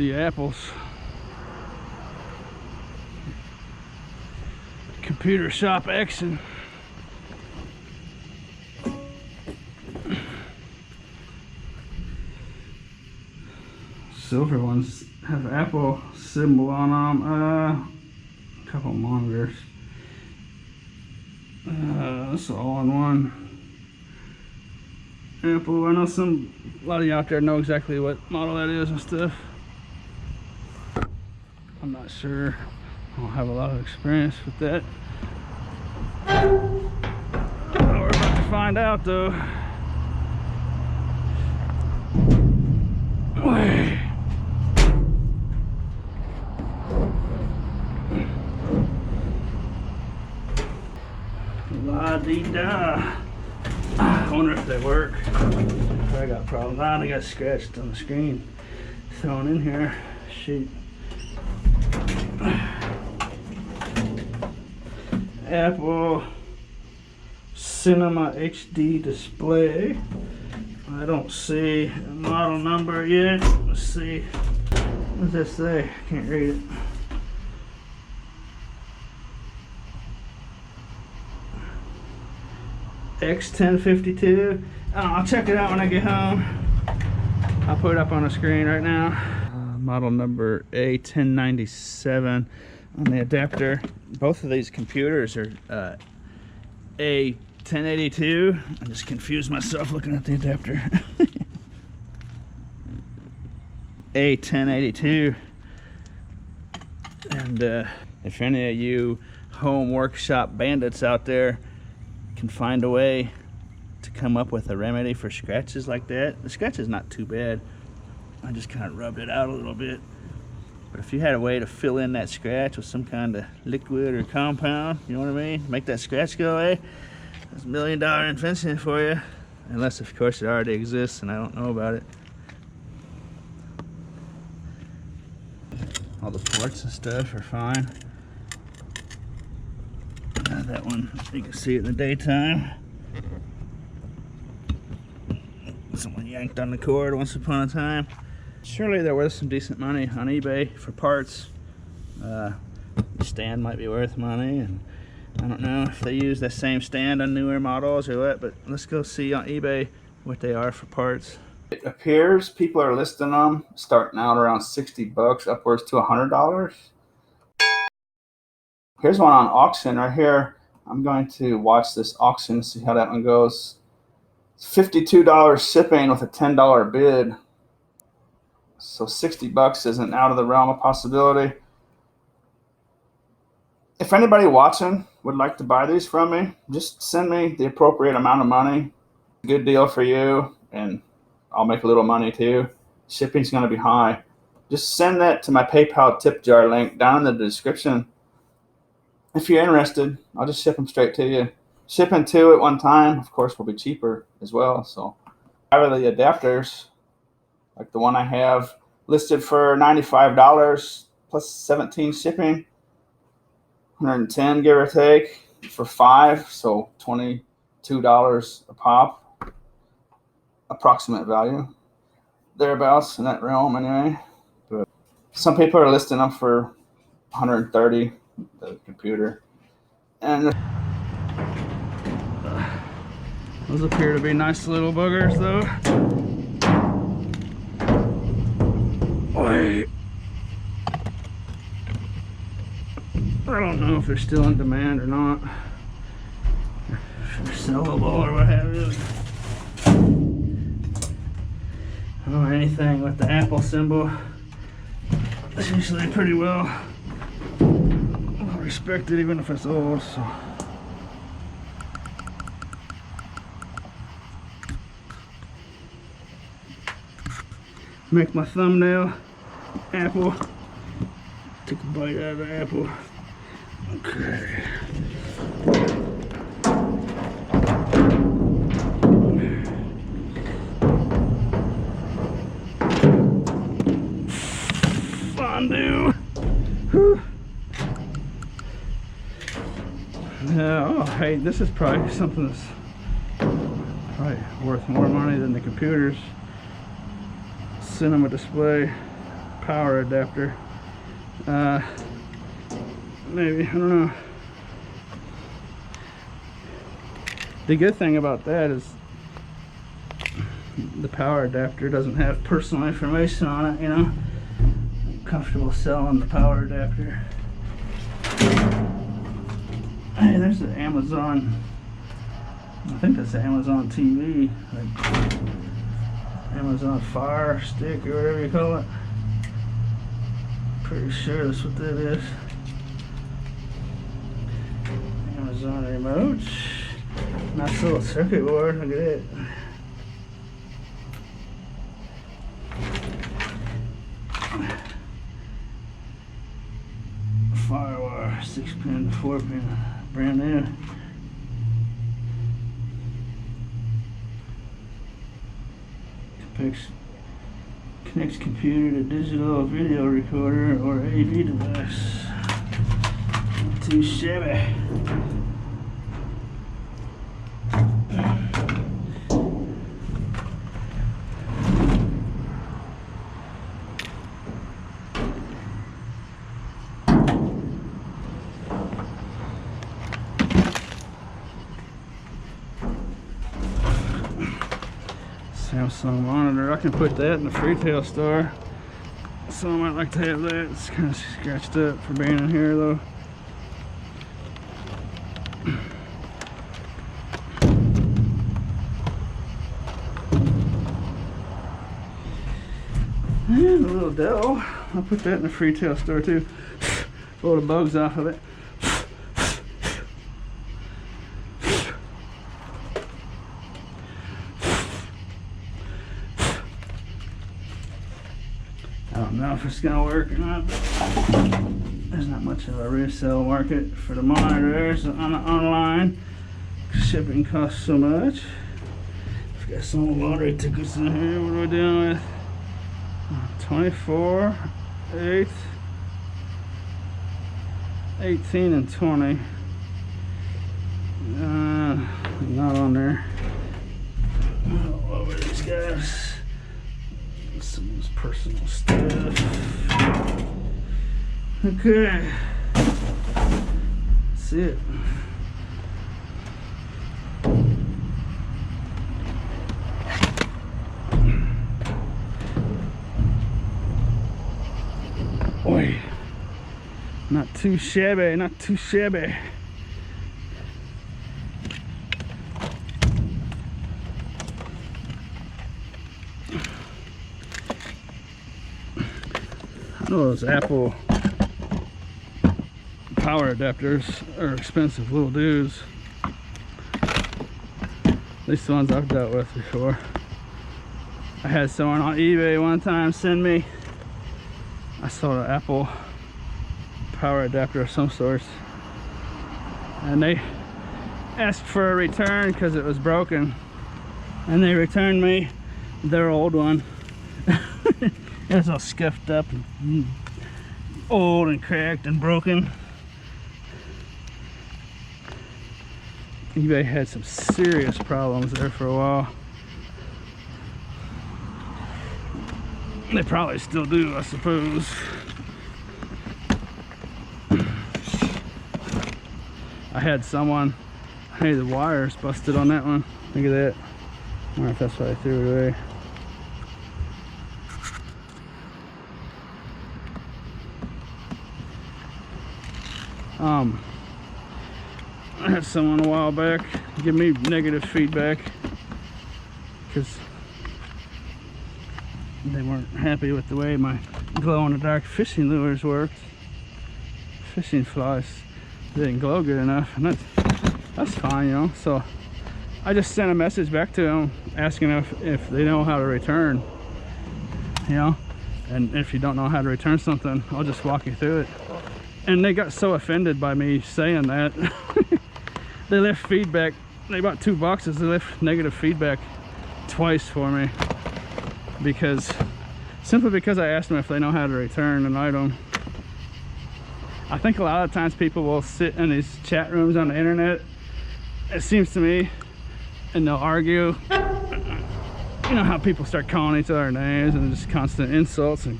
see apples. Computer shop action. Silver ones have Apple symbol on them. A couple monitors. This is all in one. Apple. I know a lot of you out there know exactly what model that is and stuff. I'm not sure. I don't have a lot of experience with that. We're about to find out though. La-dee-da. I wonder if they work. I got problems. They got scratched on the screen. Thrown in here. Shoot. Apple Cinema HD display. I don't see a model number yet. Let's see. What does this say? I can't read it. X1052. I'll check it out when I get home. I'll put it up on the screen right now. Model number A1097 on the adapter. Both of these computers are A1082. I just confused myself looking at the adapter. A1082. And if any of you home workshop bandits out there can find a way to come up with a remedy for scratches like that. The scratch is not too bad. I just kind of rubbed it out a little bit. But if you had a way to fill in that scratch with some kind of liquid or compound, you know what I mean? Make that scratch go away. That's $1 million invention for you. Unless, of course, it already exists and I don't know about it. All the ports and stuff are fine. That one, you can see it in the daytime. Someone yanked on the cord once upon a time. Surely there was some decent money on eBay for parts. The stand might be worth money, and I don't know if they use the same stand on newer models or what, but let's go see on eBay what they are for parts. It appears people are listing them starting out around 60 bucks upwards to $100. Here's one on auction right here. I'm going to watch this auction and see how that one goes. It's $52 shipping with a $10 bid. So 60 bucks isn't out of the realm of possibility. If anybody watching would like to buy these from me, just send me the appropriate amount of money. Good deal for you, and I'll make a little money too. Shipping's going to be high. Just send that to my PayPal tip jar link down in the description. If you're interested, I'll just ship them straight to you. Shipping two at one time, of course, will be cheaper as well. So, out of the adapters, like the one I have listed for $95 plus 17 shipping, 110 give or take for 5, so $22 a pop, approximate value, thereabouts in that realm anyway. But some people are listing them for 130. The computer, and those appear to be nice little boogers though. Wait, I don't know if they're still in demand or not, if they're sellable or what have you. Oh, anything with the Apple symbol is usually pretty well respected, even if it's old. So make my thumbnail apple. Take a bite out of the apple. Okay. Fondue. Whew. Oh, hey, this is probably something that's probably worth more money than the computer's cinema display. power adapter. Maybe, I don't know. The good thing about that is the power adapter doesn't have personal information on it, you know. I'm comfortable selling the power adapter. Hey, there's the Amazon. I think that's the Amazon TV, like Amazon Fire Stick or whatever you call it. Pretty sure that's what that is. Amazon remote. Nice little circuit board. Look at it. Firewire, 6-pin to 4-pin, brand new. Connects computer to digital video recorder or AV device. Not too shabby. Samsung monitor. I can put that in the Freetail Store. Some might like to have that. It's kind of scratched up for being in here though. And a little Dell. I'll put that in the Freetail Store too. Blow the bugs off of it. I don't know if it's gonna work or not, but there's not much of a resale market for the monitors online. Shipping costs so much. I've got some lottery tickets in here. What are we doing with? 24, 8, 18, and 20. Not on there. All over these guys. Some of this personal stuff. Okay. That's it. Boy, not too shabby, not too shabby. I know those Apple power adapters are expensive little dudes. At least the ones I've dealt with before. I had someone on eBay one time send me, I saw an Apple power adapter of some sort, and they asked for a return because it was broken, and they returned me their old one. It was all scuffed up and old and cracked and broken. eBay had some serious problems there for a while. They probably still do, I suppose. I had someone, hey, the wire's busted on that one. Look at that. I wonder if that's why I threw it away. I had someone a while back give me negative feedback because they weren't happy with the way my glow-in-the-dark fishing lures worked. Fishing flies didn't glow good enough, and that's fine, you know. So I just sent a message back to them asking if they know how to return, you know. And if you don't know how to return something, I'll just walk you through it. And they got so offended by me saying that. They left feedback. They bought 2 boxes. They left negative feedback twice for me simply because I asked them if they know how to return an item. I think a lot of times people will sit in these chat rooms on the internet, it seems to me, and they'll argue. You know how people start calling each other names and just constant insults, and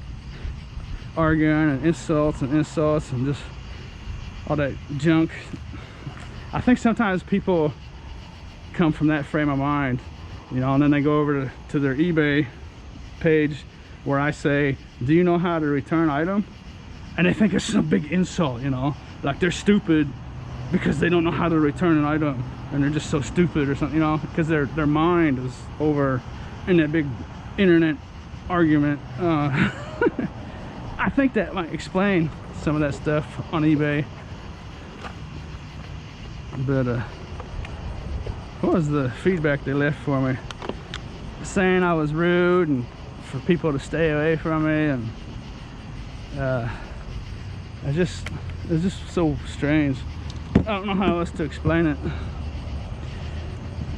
arguing and insults and just all that junk. I think sometimes people come from that frame of mind, you know, and then they go over to their eBay page where I say, do you know how to return item? And they think it's some big insult, you know, like they're stupid because they don't know how to return an item, and they're just so stupid or something, you know, because their mind is over in that big internet argument. I think that might explain some of that stuff on eBay. But what was the feedback they left for me? Saying I was rude and for people to stay away from me, and it's just so strange. I don't know how else to explain it.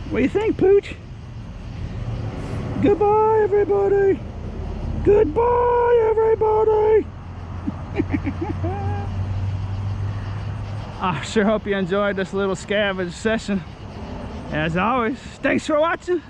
What do you think, Pooch? Goodbye, everybody. Goodbye, everybody. I sure hope you enjoyed this little scavenge session. As always, thanks for watching.